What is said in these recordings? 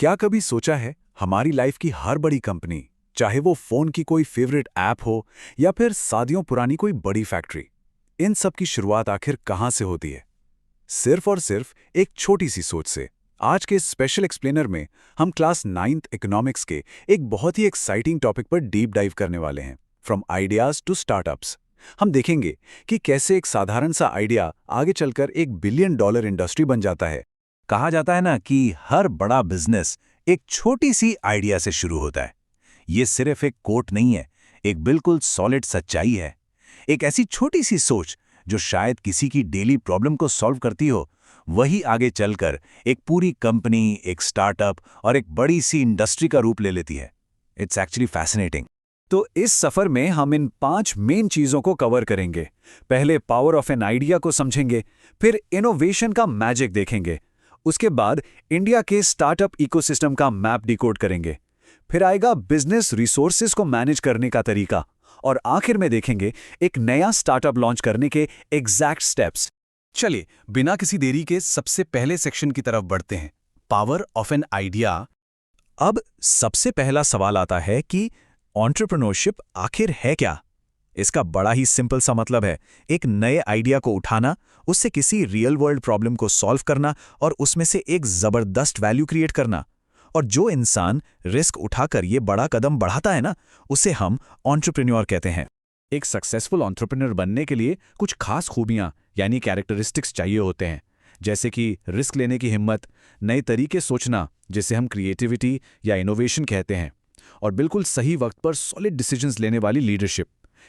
क्या कभी सोचा है हमारी लाइफ की हर बड़ी कंपनी, चाहे वो फोन की कोई फेवरेट ऐप हो या फिर सदियों पुरानी कोई बड़ी फैक्ट्री, इन सब की शुरुआत आखिर कहां से होती है? सिर्फ और सिर्फ एक छोटी सी सोच से। आज के स्पेशल एक्सप्लेनर में हम क्लास 9th इकोनॉमिक्स के एक बहुत ही एक्साइटिंग टॉपिक पर डीप डाइव करने वाले हैं, फ्रॉम आइडियाज टू स्टार्टअप्स। हम देखेंगे कि कैसे एक साधारण सा आइडिया आगे चलकर एक $1 बिलियन इंडस्ट्री बन जाता है। कहा जाता है ना कि हर बड़ा बिजनेस एक छोटी सी आइडिया से शुरू होता है। ये सिर्फ एक कोट नहीं है, एक बिल्कुल सॉलिड सच्चाई है। एक ऐसी छोटी सी सोच जो शायद किसी की डेली प्रॉब्लम को सॉल्व करती हो, वही आगे चलकर एक पूरी कंपनी, एक स्टार्टअप और एक बड़ी सी इंडस्ट्री का रूप ले लेती है। It's actually fascinating. तो इस सफर में हम इन 5 मेन चीजों को कवर करेंगे। पहले पावर ऑफ एन आइडिया को समझेंगे, फिर इनोवेशन का मैजिक देखेंगे, उसके बाद इंडिया के स्टार्टअप इकोसिस्टम का मैप डिकोड करेंगे, फिर आएगा बिजनेस रिसोर्सेज को मैनेज करने का तरीका, और आखिर में देखेंगे एक नया स्टार्टअप लॉन्च करने के एग्जैक्ट स्टेप्स। चलिए, बिना किसी देरी के सबसे पहले सेक्शन की तरफ बढ़ते हैं, पावर ऑफ एन आइडिया। अब सबसे पहला सवाल आता है कि एंटरप्रेन्योरशिप आखिर है क्या? इसका बड़ा ही सिंपल सा मतलब है एक नए आइडिया को उठाना, उससे किसी रियल वर्ल्ड प्रॉब्लम को सॉल्व करना और उसमें से एक जबरदस्त वैल्यू क्रिएट करना। और जो इंसान रिस्क उठाकर ये बड़ा कदम बढ़ाता है ना, उसे हम एंटरप्रेन्योर कहते हैं। एक सक्सेसफुल एंटरप्रेन्योर बनने के लिए कुछ खास खूबियां यानी कैरेक्टरिस्टिक्स चाहिए होते हैं, जैसे कि रिस्क लेने की हिम्मत, नए तरीके सोचना जिसे हम क्रिएटिविटी या इनोवेशन कहते हैं, और बिल्कुल सही वक्त पर सॉलिड डिसीजंस लेने वाली लीडरशिप।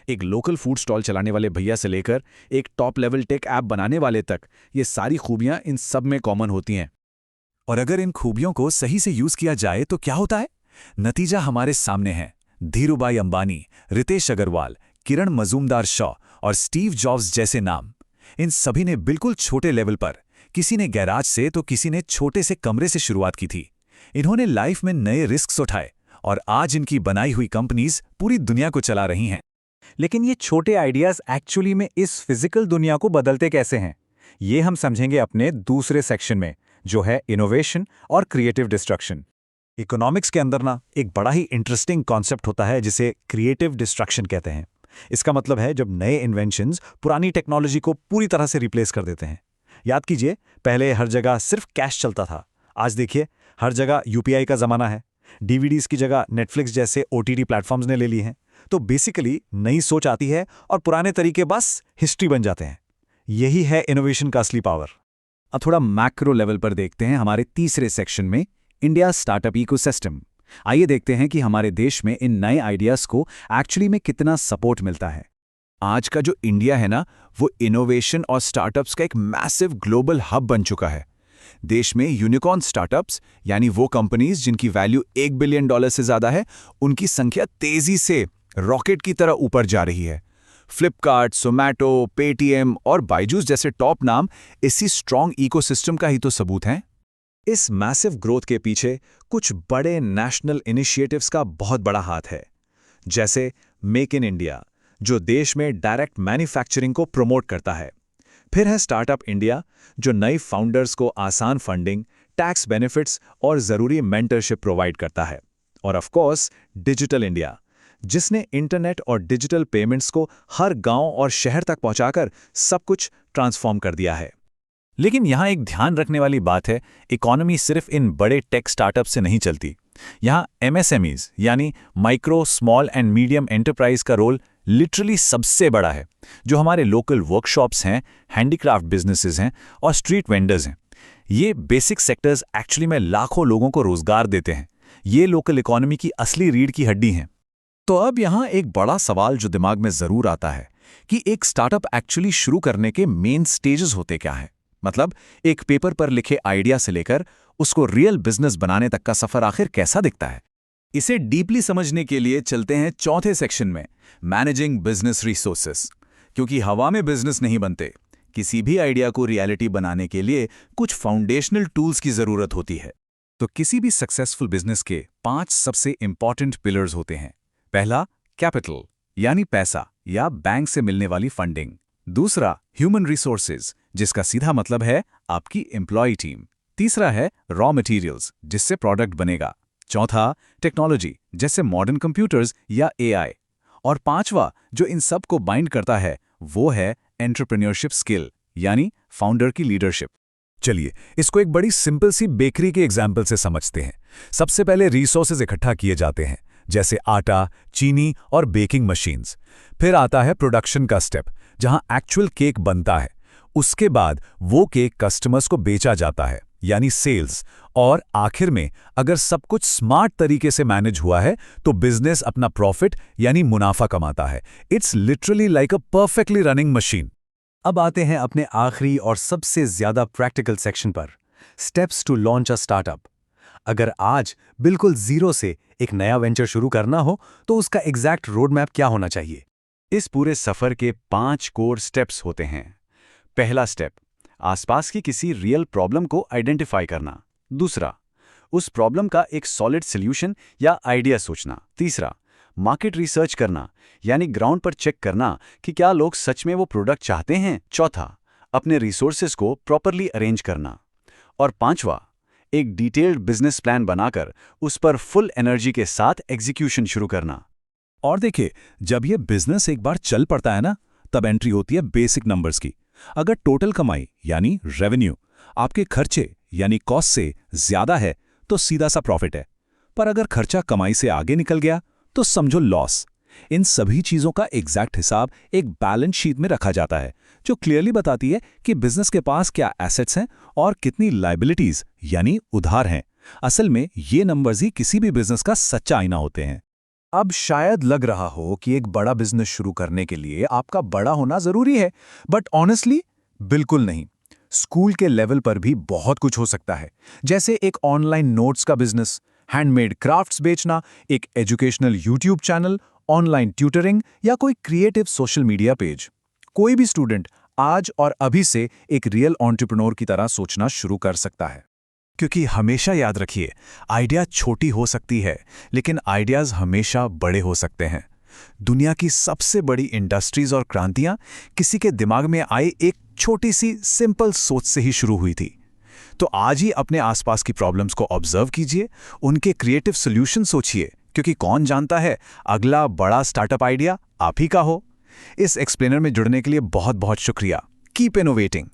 एक लोकल फूड स्टॉल चलाने वाले भैया से लेकर एक टॉप लेवल टेक ऐप बनाने वाले तक, ये सारी खूबियां इन सब में कॉमन होती हैं। और अगर इन खूबियों को सही से यूज किया जाए तो क्या होता है? नतीजा हमारे सामने है। धीरूभाई अंबानी, रितेश अग्रवाल, किरण मजूमदार-शॉ और स्टीव जॉब्स जैसे नाम, इन सभी ने बिल्कुल छोटे लेवल पर, किसी ने गैराज से तो किसी ने छोटे से कमरे से शुरुआत की थी। इन्होंने लाइफ में नए रिस्क उठाए और आज इनकी बनाई हुई कंपनीज पूरी दुनिया को चला रही हैं। लेकिन ये छोटे आइडियाज एक्चुअली में इस फिजिकल दुनिया को बदलते कैसे हैं, ये हम समझेंगे अपने दूसरे सेक्शन में, जो है इनोवेशन और क्रिएटिव डिस्ट्रक्शन। इकोनॉमिक्स के अंदर ना एक बड़ा ही इंटरेस्टिंग कॉन्सेप्ट होता है जिसे क्रिएटिव डिस्ट्रक्शन कहते हैं। इसका मतलब है जब नए इन्वेंशंस पुरानी टेक्नोलॉजी को पूरी तरह से रिप्लेस कर देते हैं। याद कीजिए, पहले हर जगह सिर्फ कैश चलता था, आज देखिए हर जगह यूपीआई का जमाना है। डीवीडीज की जगह नेटफ्लिक्स जैसे ओटीटी प्लेटफॉर्म्स ने ले ली हैं। तो बेसिकली नई सोच आती है और पुराने तरीके बस हिस्ट्री बन जाते हैं। यही है इनोवेशन का असली पावर। अब थोड़ा मैक्रो लेवल पर देखते हैं हमारे तीसरे सेक्शन में, इंडिया स्टार्टअप इकोसिस्टम। आइए देखते हैं कि हमारे देश में इन नए आइडियाज को एक्चुअली में कितना सपोर्ट मिलता है। आज का जो इंडिया है ना, वो इनोवेशन और स्टार्टअप्स का एक मैसिव ग्लोबल हब बन चुका है। देश में यूनिकॉर्न स्टार्टअप्स यानी वो कंपनीज जिनकी वैल्यू $1 बिलियन से ज्यादा है, उनकी संख्या तेजी से रॉकेट की तरह ऊपर जा रही है। फ्लिपकार्ट, जोमैटो, पेटीएम और बायजूस जैसे टॉप नाम इसी स्ट्रॉन्ग इकोसिस्टम का ही तो सबूत हैं। इस मैसिव ग्रोथ के पीछे कुछ बड़े नेशनल इनिशिएटिव्स का बहुत बड़ा हाथ है, जैसे मेक इन इंडिया, जो देश में डायरेक्ट मैन्युफैक्चरिंग को प्रमोट करता है। फिर है स्टार्टअप इंडिया, जो नए फाउंडर्स को आसान फंडिंग, टैक्स बेनिफिट्स और जरूरी मेंटरशिप प्रोवाइड करता है। और ऑफ कोर्स डिजिटल इंडिया, जिसने इंटरनेट और डिजिटल पेमेंट्स को हर गांव और शहर तक पहुंचाकर सब कुछ ट्रांसफॉर्म कर दिया है। लेकिन यहाँ एक ध्यान रखने वाली बात है, इकोनॉमी सिर्फ इन बड़े टेक स्टार्टअप से नहीं चलती। यहाँ एमएसएमईज यानी micro, small and medium enterprise का रोल लिटरली सबसे बड़ा है, जो हमारे लोकल वर्कशॉप्स हैं, हैंडीक्राफ्ट बिजनेसेस हैं और स्ट्रीट वेंडर्स हैं। ये बेसिक सेक्टर्स एक्चुअली में लाखों लोगों को रोजगार देते हैं। ये लोकल इकोनॉमी की असली रीढ़ की हड्डी हैं। तो अब यहाँ एक बड़ा सवाल जो दिमाग में जरूर आता है कि एक स्टार्टअप एक्चुअली शुरू करने के मेन स्टेजेस होते क्या है? मतलब एक पेपर पर लिखे आइडिया से लेकर उसको रियल बिजनेस बनाने तक का सफर आखिर कैसा दिखता है? इसे डीपली समझने के लिए चलते हैं चौथे सेक्शन में, मैनेजिंग बिजनेस रिसोर्सेस। क्योंकि हवा में बिजनेस नहीं बनते, किसी भी आइडिया को रियलिटी बनाने के लिए कुछ फाउंडेशनल टूल्स की जरूरत होती है। तो किसी भी सक्सेसफुल बिजनेस के 5 सबसे इंपॉर्टेंट पिलर्स होते हैं। पहला, कैपिटल यानी पैसा या बैंक से मिलने वाली फंडिंग। दूसरा, ह्यूमन रिसोर्सेज, जिसका सीधा मतलब है आपकी एम्प्लॉय टीम। तीसरा है रॉ मटेरियल्स, जिससे प्रोडक्ट बनेगा। चौथा टेक्नोलॉजी, जैसे मॉडर्न कंप्यूटर्स या एआई। और पांचवा जो इन सब को बाइंड करता है वो है एंटरप्रेन्योरशिप स्किल, यानी फाउंडर की लीडरशिप। चलिए इसको एक बड़ी सिंपल सी बेकरी के एग्जाम्पल से समझते हैं। सबसे पहले रिसोर्सेज इकट्ठा किए जाते हैं, जैसे आटा, चीनी और बेकिंग मशीन्स। फिर आता है प्रोडक्शन का स्टेप, जहां एक्चुअल केक बनता है। उसके बाद वो केक कस्टमर्स को बेचा जाता है, यानी सेल्स। और आखिर में अगर सब कुछ स्मार्ट तरीके से मैनेज हुआ है तो बिजनेस अपना प्रॉफिट यानी मुनाफा कमाता है। It's literally like a perfectly running machine. अब आते हैं अपने आखिरी और सबसे ज्यादा प्रैक्टिकल सेक्शन पर, steps to launch a startup. अगर आज बिल्कुल जीरो से एक नया वेंचर शुरू करना हो तो उसका एग्जैक्ट रोड मैप क्या होना चाहिए? इस पूरे सफर के 5 कोर स्टेप्स होते हैं। पहला स्टेप, आसपास की किसी रियल प्रॉब्लम को आइडेंटिफाई करना। दूसरा, उस प्रॉब्लम का एक सॉलिड सॉल्यूशन या आइडिया सोचना। तीसरा, मार्केट रिसर्च करना, यानी ग्राउंड पर चेक करना कि क्या लोग सच में वो प्रोडक्ट चाहते हैं। चौथा, अपने रिसोर्सेज को प्रॉपरली अरेंज करना। और पांचवा, एक डिटेल्ड बिजनेस प्लान बनाकर उस पर फुल एनर्जी के साथ एग्जीक्यूशन शुरू करना। और देखिए, जब ये बिजनेस एक बार चल पड़ता है ना, तब एंट्री होती है बेसिक नंबर्स की। अगर टोटल कमाई यानी रेवेन्यू आपके खर्चे यानी कॉस्ट से ज्यादा है तो सीधा सा प्रॉफिट है। पर अगर खर्चा कमाई से आगे निकल गया तो समझो लॉस। इन सभी चीजों का एग्जैक्ट हिसाब एक बैलेंस शीट में रखा जाता है, जो क्लियरली बताती है कि बिजनेस के पास क्या एसेट्स हैं और कितनी लायबिलिटीज यानी उधार हैं। असल में ये नंबर्स ही किसी भी बिजनेस का सच्चा आईना होते हैं। अब शायद लग रहा हो कि एक बड़ा बिजनेस शुरू करने के लिए आपका बड़ा होना जरूरी है, बट ऑनेस्टली बिल्कुल नहीं। स्कूल के लेवल पर भी बहुत कुछ हो सकता है, जैसे एक ऑनलाइन नोट्स का बिजनेस, हैंडमेड क्राफ्ट्स बेचना, एक educational YouTube channel, online tutoring या कोई क्रिएटिव सोशल मीडिया पेज। कोई भी स्टूडेंट आज और अभी से एक रियल एंटरप्रेन्योर की तरह सोचना शुरू कर सकता है। क्योंकि हमेशा याद रखिए, आइडिया छोटी हो सकती है लेकिन आइडियाज हमेशा बड़े हो सकते हैं। दुनिया की सबसे बड़ी इंडस्ट्रीज और क्रांतियां किसी के दिमाग में आए एक छोटी सी सिंपल सोच से ही शुरू हुई थी। तो आज ही अपने आसपास की प्रॉब्लम्स को ऑब्जर्व कीजिए, उनके क्रिएटिव सॉल्यूशन सोचिए, क्योंकि कौन जानता है अगला बड़ा स्टार्टअप आइडिया आप ही का हो। इस एक्सप्लेनर में जुड़ने के लिए बहुत बहुत शुक्रिया। Keep innovating.